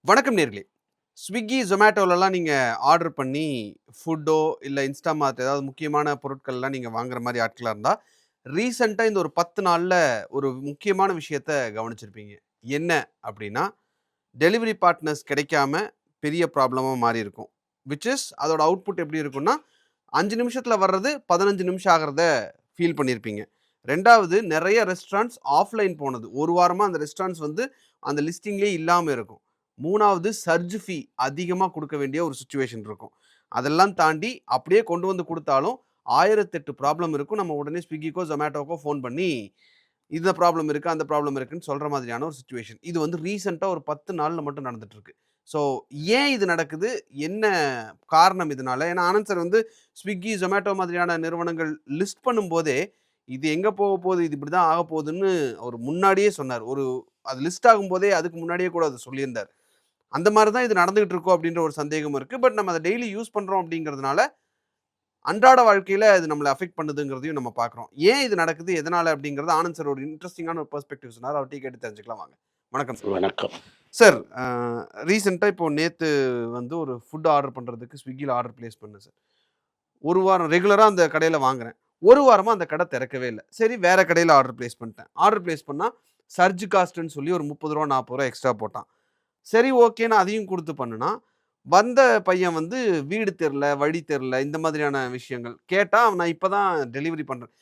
வணக்கம் நேர்களே. ஸ்விக்கி, ஜொமேட்டோலலாம் நீங்க ஆர்டர் பண்ணி ஃபுட்டோ, இல்ல இன்ஸ்டாமார்ட் ஏதாவது முக்கியமான பொருட்கள்லாம் நீங்க வாங்குற மாரி ஆட்களா இருந்தா, ரீசென்ட்டா இந்த ஒரு 10 நாள்ல ஒரு முக்கியமான விஷயத்த கவனிச்சிருப்பீங்க. என்ன அப்டின்னா, டெலிவரி பார்ட்னர்ஸ் கிடைக்காம பெரிய ப்ராப்ளமா மாறியிருக்கும். விச் இஸ் அதோட அவுட்புட் எப்டி இருக்கும்னா, 5 நிமிஷத்துல வர்றது 15 நிமிஷம் ஆகுறத ஃபீல் பண்ணியிருப்பீங்க. 2வது நெறைய ரெஸ்டாரண்ட்ஸ் ஆஃப்லைன் போனது. 1 வாரமா அந்த ரெஸ்டாரண்ட்ஸ் வந்து அந்த லிஸ்டிங்லயே இல்லாம இருக்கும். 3வது சர்ஜ் ஃபீ அதிகமா குடுக்க வேண்டிய ஒரு சிச்சுவேஷன் இருக்கும். அதெல்லாம் தாண்டி அப்படியே கொண்டு வந்து குடுத்தாலும் 1008 ப்ராப்ளம் இருக்கும். நம்ம உடனே Swiggyக்கோ, Zomatoக்கோ ஃபோன் பண்ணி, இந்த ப்ராப்ளம் இருக்கு, அந்த ப்ராப்ளம் இருக்குன்னு சொல்ற மாதிரியான ஒரு சிச்சுவேஷன். இது வந்து ரீசென்ட்டா ஒரு 10 நாள்ல மட்டும் நடந்துட்டு இருக்கு. ஸோ ஏன் இது நடக்குது? என்ன காரணம் இதனால? ஏன்னா ஆனந்த் சார் வந்து Swiggy, Zomato மாதிரியான நிறுவனங்கள் லிஸ்ட் பண்ணும்போதே, இது எங்க போகப்போது? இது இப்படிதான் ஆகப்போகுதுன்னு அவரு முன்னாடியே சொன்னாரு. அது லிஸ்ட் ஆகும்போதே அதுக்கு முன்னாடியே கூட அத சொல்லியிருந்தாரு. அந்த மாரி தான் இது நடந்துகிட்டு இருக்கோ அப்படின்ற ஒரு சந்தேகம் இருக்கு. பட் நம்ம அத டெய்லி யூஸ் பண்றோம் அப்படிங்கிறதுனால, அன்றாட வாழ்க்கையில இது நம்மள அஃபெக்ட் பண்ணுதுங்கிறதையும் நம்ம பார்க்குறோம். ஏன் இது நடக்குது? எதனால? அப்படிங்கிறத ஆனந்த் சார் ஒரு இன்ட்ரஸ்டிங்கான ஒரு பெர்ஸ்பெக்டிவ் சொன்னாரு. அவர்ட்டயே கேட்டு தெரிஞ்சுக்கலாம் வாங்க. வணக்கம் சார். வணக்கம். சார் ரீசென்ட்டா இப்போ நேத்து வந்து ஒரு ஃபுட் ஆர்டர் பண்றதுக்கு Swiggyல ஆர்டர் பிளேஸ் பண்ணேன் சார். 1 வாரம் ரெகுலரா அந்த கடையில வாங்குறேன். 1 வாரமா அந்த கடை திறக்கவே இல்ல. சரி வேற கடையில ஆர்டர் பிளேஸ் பண்ணிட்டேன். ஆர்டர் பிளேஸ் பண்ணா சர்ஜ் காஸ்ட்ன்னு சொல்லி ஒரு ரூ. 30 ரூ. 40 எக்ஸ்ட்ரா போட்டான். சரி ஓகேன்னு அதையும் குடுத்து பண்ணுனா, வந்த பையன் வந்து வீடு தெர்ல, வழி தெர்ல இந்த மாதிரியான விஷயங்கள். கேட்டா நான் இப்ப தான் டெலிவரி பண்றேன்.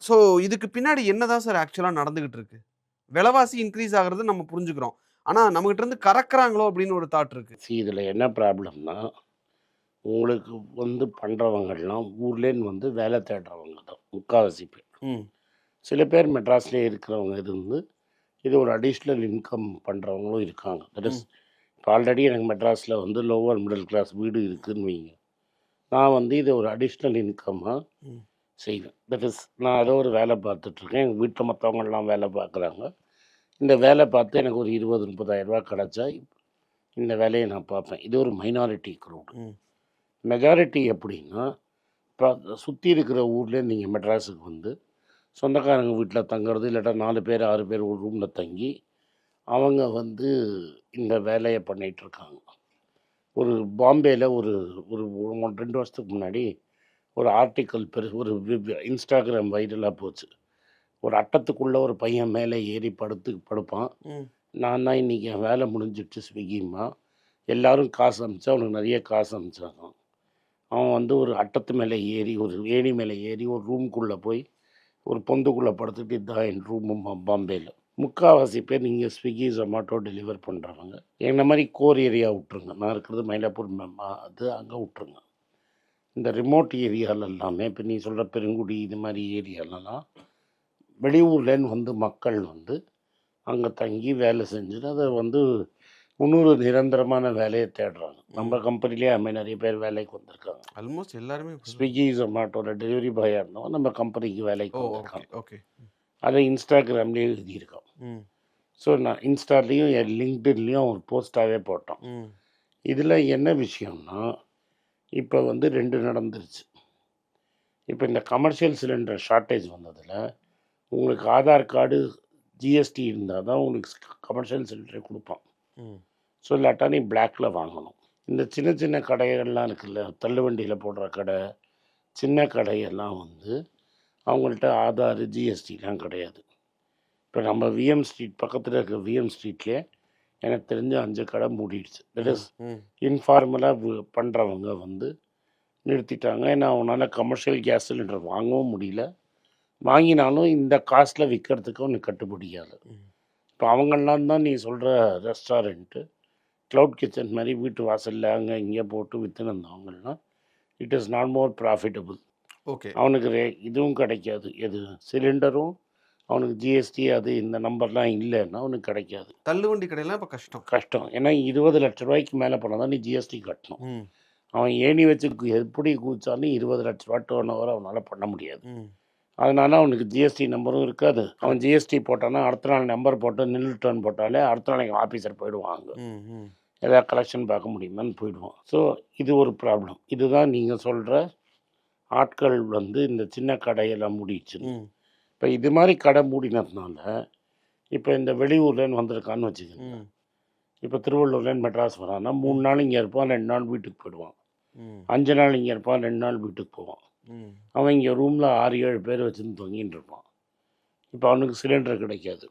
ஸோ இதுக்கு பின்னாடி என்னதான் சார் ஆக்சுவலா நடந்துகிட்டு இருக்கு? விலைவாசி இன்கிரீஸ் ஆகுறது நம்ம புரிஞ்சுக்கிறோம். ஆனா நம்மகிட்ட இருந்து கறக்குறாங்களோ அப்படின்னு ஒரு தாட் இருக்கு. இதில என்ன ப்ராப்ளம்னா, உங்களுக்கு பண்றவங்கலாம் ஊர்லேருந்து வேலை தேடுறவங்க தான் முக்காவாசி பேர். ம். சில பேர் மெட்ராஸ்லயே இருக்கிறவங்க இது ஒரு அடிஷ்னல் இன்கம் பண்றவங்களும் இருக்காங்க. தட் இஸ் ம். இப்போ ஆல்ரெடி எனக்கு மெட்ராஸ்ல லோவர் மிடில் கிளாஸ் வீடு இருக்குன்னு வைங்க. நான் இத ஒரு அடிஷ்னல் இன்கம்மா ம். செய்வேன். தட் இஸ் நான் ஏதோ ஒரு வேலை பார்த்துட்ருக்கேன். எங்க வீட்ல மத்தவங்கலாம் வேலை பார்க்குறாங்க. இந்த வேலை பார்த்து எனக்கு ஒரு 20, 30,000 கிடைச்சா, இந்த வேலைய நான் பார்ப்பேன். இது ஒரு மைனாரிட்டி க்ரௌட். ம். மெஜாரிட்டி எப்படின்னா, இப்போ சுற்றி இருக்கிற ஊர்லேருந்து நீங்கள் மெட்ராஸுக்கு சொந்தக்காரங்க வீட்டில் தங்குறது, இல்லாட்டா 4 பேர் 6 பேர் ஒரு ரூமில் தங்கி, அவங்க இந்த வேலையை பண்ணிகிட்ருக்காங்க. ஒரு பாம்பேயில் ஒரு ஒரு 2 வருஷத்துக்கு முன்னாடி ஒரு ஆர்டிக்கல் ஒரு இன்ஸ்டாகிராம் வைரலாக போச்சு. ஒரு அட்டத்துக்குள்ளே ஒரு பையன் மேலே ஏறி படுப்பான். ம். நான் தான் இன்றைக்கி என் வேலை முடிஞ்சிடுச்சு ஸ்விக்கிம்மா. எல்லாரும் காசு அனுப்பிச்சா அவனுக்கு நிறைய காசு அனுப்பிச்சாங்க. அவன் ஒரு அட்டத்து மேலே ஏறி, ஒரு ஏணி மேலே ஏறி ஒரு ரூம்குள்ளே போய், ஒரு பொந்துக்குள்ளே படுத்துட்டு இதான் என் ரூமும்மா பாம்பேல. முக்கால்வாசி பேர் நீங்கள் ஸ்விக்கி, ஜொமாட்டோ டெலிவர் பண்ணுறவங்க. என்ன மாரி கோர் ஏரியா விட்ருங்க. நான் இருக்கிறது மயிலாப்பூர் அது அங்கே விட்ருங்க. இந்த ரிமோட் ஏரியால எல்லாமே இப்போ நீ சொல்கிற பெருங்குடி இது மாதிரி ஏரியாலலாம் வெளியூர்லேருந்து மக்கள் அங்கே தங்கி வேலை செஞ்சுட்டு அதை இன்னொரு நிரந்தரமான வேலையை தேடுறாங்க. நம்ம கம்பெனிலேயே அது மாதிரி நிறைய பேர் வேலைக்கு வந்திருக்காங்க. ஆல்மோஸ்ட் எல்லாருமே ஸ்விக்கி, ஜொமாட்டோட டெலிவரி பாயாக இருந்தவங்க நம்ம கம்பெனிக்கு வேலைக்கு ஓ! ஓகே, வந்திருக்காங்க. ஓகே. அதை இன்ஸ்டாகிராம்லேயே எழுதியிருக்கான். ம். ஸோ நான் இன்ஸ்டாலேயும் லிங்க்டின்லேயும் ஒரு போஸ்ட்டாகவே போட்டோம். ம். இதில் என்ன விஷயம்னா, இப்போ 2 நடந்துருச்சு. இப்போ இந்த கமர்ஷியல் சிலிண்டர் ஷார்ட்டேஜ் வந்ததில் உங்களுக்கு ஆதார் கார்டு, ஜிஎஸ்டி இருந்தால் தான் உங்களுக்கு கமர்ஷியல் சிலிண்டரே கொடுப்பான். ம். ஸோ இல்லாட்டா நீ பிளாக்ல வாங்கணும். இந்த சின்ன சின்ன கடைகள்லாம் இருக்குல்ல, தள்ளுவண்டியில் போடுற கடை, சின்ன கடையெல்லாம் அவங்கள்ட்ட ஆதார், ஜிஎஸ்டிலாம் கிடையாது. இப்போ நம்ம விஎம் ஸ்ட்ரீட் பக்கத்தில் இருக்கிற விஎம் ஸ்ட்ரீட்லேயே எனக்கு தெரிஞ்சு 5 கடை மூடிடுச்சு. தட் ம். இஸ் ம். இன்ஃபார்மலாக பண்ணுறவங்க நிறுத்திட்டாங்க. ஏன்னா அவனால் கமர்ஷியல் கேஸ் சிலிண்டர் வாங்கவும் முடியல. வாங்கினாலும் இந்த காஸ்ட்டில் விற்கிறதுக்கு ஒன்று கட்டுப்படியாது. ம். இப்போ அவங்கெல்லாம் தான் நீ சொல்கிற ரெஸ்டாரண்ட்டு, க்ளவுட் கிச்சன் மாதிரி வீட்டு வாசலில் அங்கே இங்கே போட்டு விற்றுன்னு இருந்தவங்கலாம், it is not more profitable. Okay. அவனுக்கு இதுவும் கிடைக்காது. எது சிலிண்டரும் அவனுக்கு ஜிஎஸ்டி அது இந்த நம்பர்லாம் இல்லைன்னா அவனுக்கு கிடைக்காது. தள்ளுவண்டி கடையெல்லாம் இப்ப கஷ்டம். கஷ்டம். ஏன்னா 20,00,000 மேலே போனால் தான் நீ ஜிஎஸ்டி கட்டணும். ம். அவன் ஏணி வச்சு எப்படி குதிச்சாலும் 20,00,000 டர்ன் ஓவர் அவனால் பண்ண முடியாது. ம். அதனால அவனுக்கு ஜிஎஸ்டி நம்பரும் இருக்காது. அவன் ஜிஎஸ்டி போட்டான்னா அடுத்த நாள் நம்பர் போட்டு நில் ரிட்டர்ன் போட்டாலே அடுத்த நாளைக்கு ஆஃபீஸர் போயிடுவாங்க. ம். ம். ஏதாவது கலெக்ஷன் பார்க்க முடியுமான்னு போயிடுவான். ஸோ இது ஒரு ப்ராப்ளம். இதுதான் நீங்கள் சொல்கிற ஆட்கள் இந்த சின்ன கடையெல்லாம் மூடிடுச்சு. ம். இப்போ இது மாதிரி கடை மூடினதுனால இப்போ இந்த வெளியூர்லேருந்து வந்திருக்கான்னு வச்சுக்கோங்க. ம். இப்போ திருவள்ளூர்லேருந்து மெட்ராஸ் வரான்னா 3 நாள் இங்கே இருப்பான், 2 நாள் வீட்டுக்கு போயிடுவான். ம். 5 நாள் இங்கே இருப்பான், 2 நாள் வீட்டுக்கு போவான். ம். அவன் இங்கே ரூமில் 6, 7 பேர் வச்சுருந்து தொங்கின்னு இருப்பான். இப்போ அவனுக்கு சிலிண்டர் கிடைக்காது.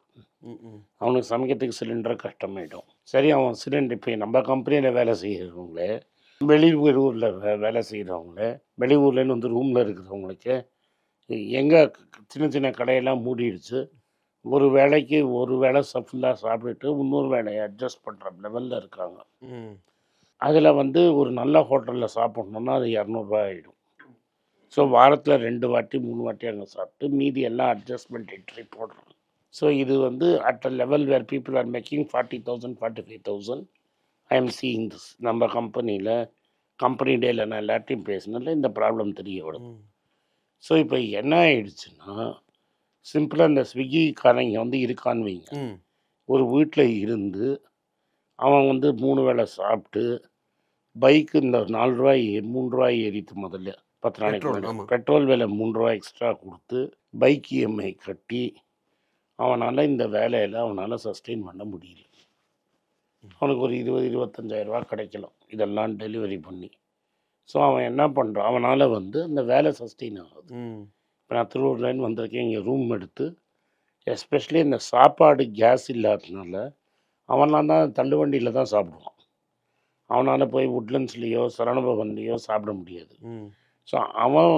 ம். அவனுக்கு சமைக்கிறதுக்கு சிலிண்டர் கஷ்டமாயிடும். சரி, அவன் சிலிண்டர் இப்போ நம்ம கம்பெனியில் வேலை செய்கிறவங்களே, வெளியூரில் வேலை செய்கிறவங்களே, வெளியூர்லேருந்து வந்து ரூமில் இருக்கிறவங்களுக்கு எங்கே சின்ன சின்ன கடையெல்லாம் மூடிடுச்சு. ஒரு வேளைக்கு ஒரு வேளை ஃபுல்லாக சாப்பிட்டுட்டு இன்னொரு வேலையை அட்ஜஸ்ட் பண்ணுற லெவலில் இருக்காங்க. ம். அதில் வந்து ஒரு நல்ல ஹோட்டலில் சாப்பிட்ணுன்னா அது 200 ஆகிடும். ஸோ வாரத்தில் 2 வாட்டி 3 வாட்டி அங்கே சாப்பிட்டு மீதி எல்லாம் அட்ஜஸ்ட்மெண்ட் என்ட்ரி போடுறோம். ஸோ இது வந்து at a level where people are making 40,000 45,000. I am seeing this. நம்ம கம்பெனி டேயில் நான் எல்லாத்தையும் பேசினால இந்த ப்ராப்ளம் தெரிய வரும். ஸோ இப்போ என்ன ஆயிடுச்சுன்னா, சிம்பிளாக இந்த ஸ்விக்கிக்காரங்க வந்து இருக்கான்னு வைங்க. ஒரு வீட்டில் இருந்து அவன் வந்து 3 வேளை சாப்பிட்டு பைக்கு இந்த ₹4 ரூபாய் ஏறித்து முதல்ல 10 நாளைக்கு முன்னாடி. பெட்ரோல் விலை ₹3 எக்ஸ்ட்ரா கொடுத்து பைக் இஎம்ஐ கட்டி அவனால் இந்த வேலையில் அவனால் சஸ்டெயின் பண்ண முடியல. அவனுக்கு ஒரு 20-25,000 ரூபா கிடைக்கலாம் இதெல்லாம் டெலிவரி பண்ணி. ஸோ அவன் என்ன பண்ணுறான், அவனால் வந்து அந்த வேலை சஸ்டெயின் ஆகுது. இப்போ நான் திருவள்ளூர்லேருந்து வந்திருக்கேன், இங்கே ரூம் எடுத்து எஸ்பெஷலி இந்த சாப்பாடு கேஸ் இல்லாததுனால அவன்லாம் தான் தள்ளுவண்டியில் தான் சாப்பிடுவான். அவனால் போய் உட்லண்ட்ஸ்லேயோ சரவணபவன்லேயோ சாப்பிட முடியாது. ஸோ அவன்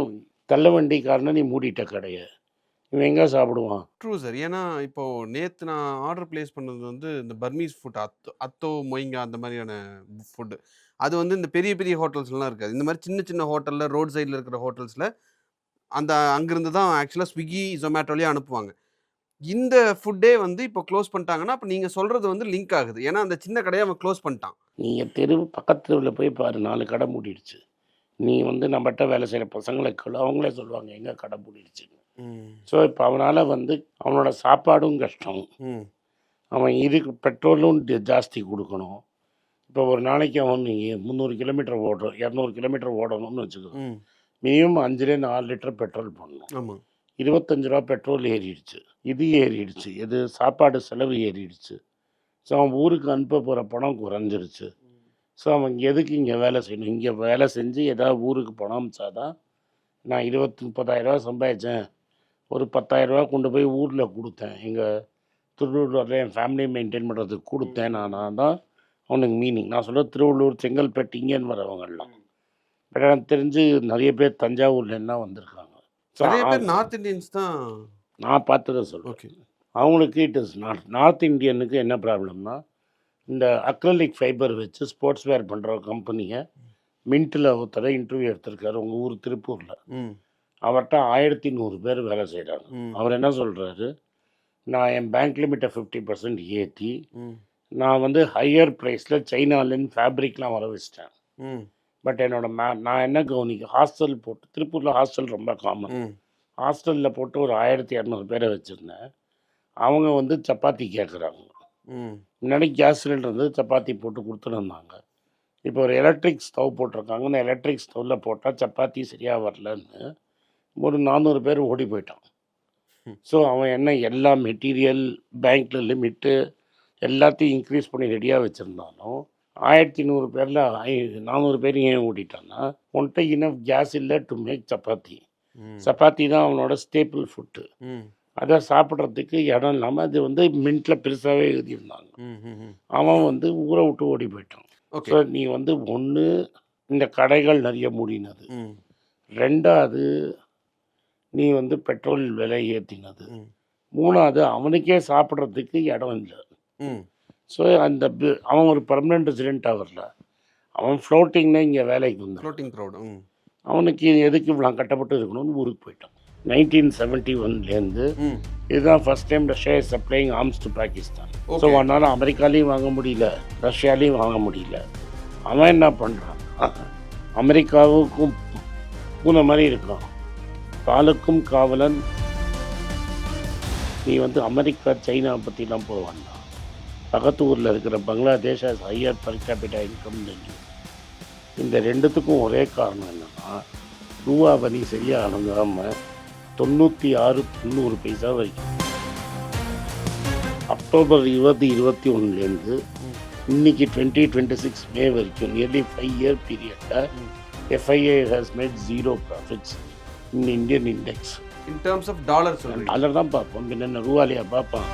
தள்ளுவண்டிக்காரனை நீ மூடிட்ட கடையை, இவன் எங்கே சாப்பிடுவான்? True sir. ஏன்னா இப்போ நேற்று நான் ஆர்டர் பிளேஸ் பண்ணது வந்து இந்த பர்மீஸ் ஃபுட் அத்தோ மொய்ங்கா அந்த மாதிரியான ஃபுட்டு. அது வந்து இந்த பெரிய பெரிய ஹோட்டல்ஸ்லாம் இருக்காது. இந்த மாதிரி சின்ன சின்ன ஹோட்டலில் ரோட் சைடில் இருக்கிற ஹோட்டல்ஸில் அங்கேருந்து தான் ஆக்சுவலாக ஸ்விக்கி ஜொமேட்டோலேயே அனுப்புவாங்க. இந்த ஃபுட்டே வந்து இப்போ க்ளோஸ் பண்ணிட்டாங்கன்னா அப்போ நீங்கள் சொல்கிறது வந்து லிங்க் ஆகுது. ஏன்னா அந்த சின்ன கடையை அவன் க்ளோஸ் பண்ணிட்டான். நீங்கள் பக்கத்து தெருவில் போய் பாரு, 4 கடை மூடிடுச்சு. நீ வந்து நம்மகிட்ட வேலை செய்கிற பசங்களுக்கு அவங்களே சொல்லுவாங்க எங்கே கடை மூடிடுச்சுன்னு. ஸோ இப்போ அவனால் வந்து அவனோட சாப்பாடும் கஷ்டம், அவன் பெட்ரோலும் ஜாஸ்தி கொடுக்கணும். இப்போ ஒரு நாளைக்கு அவன் 300 கிலோமீட்டர் 200 கிலோமீட்டர் ஓடணும்னு வச்சுக்கோ, மினிமம் 5-6 லிட்டர் பெட்ரோல் போடணும். 25 ரூபா பெட்ரோல் ஏறிடுச்சு, இது ஏறிடுச்சு, இது சாப்பாடு செலவு ஏறிடுச்சு. ஸோ அவன் ஊருக்கு அனுப்ப போகிற பணம் குறைஞ்சிருச்சு. ஸோ அவன் எதுக்கு இங்கே வேலை செய்யணும்? இங்கே வேலை செஞ்சு ஏதாவது ஊருக்கு பணம் அமிச்சாதான். நான் 20-30,000 ரூபா சம்பாதிச்சேன், ஒரு 10,000 ரூபா கொண்டு போய் ஊரில் கொடுத்தேன், எங்கள் திருவள்ளூரில் என் ஃபேமிலியை மெயின்டைன் பண்ணுறதுக்கு கொடுத்தேன் நான் தான் அவனுக்கு மீனிங். நான் சொல்ல திருவள்ளூர், செங்கல்பட்டு இங்கேன்னு வரவங்கெல்லாம். பட் எனக்கு தெரிஞ்சு நிறைய பேர் தஞ்சாவூர்லேருந்தான் வந்திருக்காங்க. நிறைய பேர் நார்த் இந்தியன்ஸ் தான் நான் பார்த்ததை சொல்கிறேன். அவங்களுக்கு இட் இஸ் நார்த் இந்தியனுக்கு என்ன ப்ராப்ளம்னா, இந்த அக்ரலிக் ஃபைபர் வச்சு ஸ்போர்ட்ஸ் வேர் பண்ணுற கம்பெனியை மின்ட்டில் ஒருத்தர இன்டர்வியூ எடுத்திருக்காரு உங்கள் ஊர் திருப்பூரில். அவர்கிட்ட 1100 பேர் வேலை செய்கிறாங்க. அவர் என்ன சொல்கிறாரு, நான் என் பேங்க் லிமிட்டை 50% ஏற்றி நான் வந்து ஹையர் ப்ரைஸில் சைனாலேருந்து ஃபேப்ரிக்லாம் வர வச்சிட்டேன். பட் நான் என்ன ஹாஸ்டல் போட்டு, திருப்பூரில் ஹாஸ்டல் ரொம்ப காமன், ஹாஸ்டலில் போட்டு ஒரு 1200 பேரை வச்சுருந்தேன். அவங்க வந்து சப்பாத்தி கேட்குறாங்க. முன்னாடி கேஸ் சிலிண்டர் வந்து சப்பாத்தி போட்டு கொடுத்துருந்தாங்க. இப்போ ஒரு எலக்ட்ரிக் ஸ்டவ் போட்டிருக்காங்க. அந்த எலக்ட்ரிக் ஸ்டவ்வில் போட்டால் சப்பாத்தி சரியாக வரலன்னு ஒரு 400 பேர் ஓடி போயிட்டான். ஸோ அவன் என்ன எல்லா மெட்டீரியல், பேங்க்கில் லிமிட்டு எல்லாத்தையும் இன்க்ரீஸ் பண்ணி ரெடியாக வச்சுருந்தாலும் 1100 பேரில் 400 பேர் ஏன் ஓடிட்டான்னா, உன்கிட்ட இனஃப் கேஸ் இல்லை டு மேக் சப்பாத்தி. சப்பாத்தி தான் அவனோட ஸ்டேபிள் ஃபுட்டு. அதை சாப்பிட்றதுக்கு இடம் இல்லாமல் அது வந்து மின்ட்டில் பெருசாகவே எழுதியிருந்தாங்க. அவன் வந்து ஊரை விட்டு ஓடி போயிட்டான். ஸோ நீ வந்து ஒன்று இந்த கடைகள் நிறைய மூடினது, 2வது நீ வந்து பெட்ரோல் விலை ஏற்றினது, 3வது அவனுக்கே சாப்பிட்றதுக்கு இடம் இல்லை. ஸோ அவன் ஒரு பர்மனெண்ட் ரெசிடெண்ட்டாக வரல, அவன் ஃப்ளோட்டிங்னா இங்கே வேலைக்கு வந்தான். Floating crowd. அவனுக்கு எதுக்கு இவ்வளோ கட்டப்பட்டு இருக்கணும்னு ஊருக்கு போயிட்டான். 1971லேருந்து இதுதான் first time Russia is supplying arms to Pakistan. So அவனால் அமெரிக்காலையும் வாங்க முடியல, ரஷ்யாலையும் வாங்க முடியல. அவன் என்ன பண்ணுறான், அமெரிக்காவுக்கும் பூனை மாதிரி இருக்கான், பாலுக்கும் காவலன். நீ வந்து அமெரிக்கா சைனா பற்றிலாம் போக வேண்டாம். பக்கத்து ஊரில் இருக்கிற Bangladesh has higher per capita income then you. இந்த ரெண்டுத்துக்கும் ஒரே காரணம் என்னென்னா, ரூபா வரி சரியாக அணுகாமல் 96 பைசா வரைக்கும். அக்டோபர் 2021லேருந்து இன்னைக்கு 2026 மே வரைக்கும் நியர்லி 5-year பீரியடில் FIA has made 0 profits in Indian index. In terms of dollar சொல்றீங்க. டாலர் தான் பார்ப்போம், பின்ன ரூபாலியா பார்ப்பான்.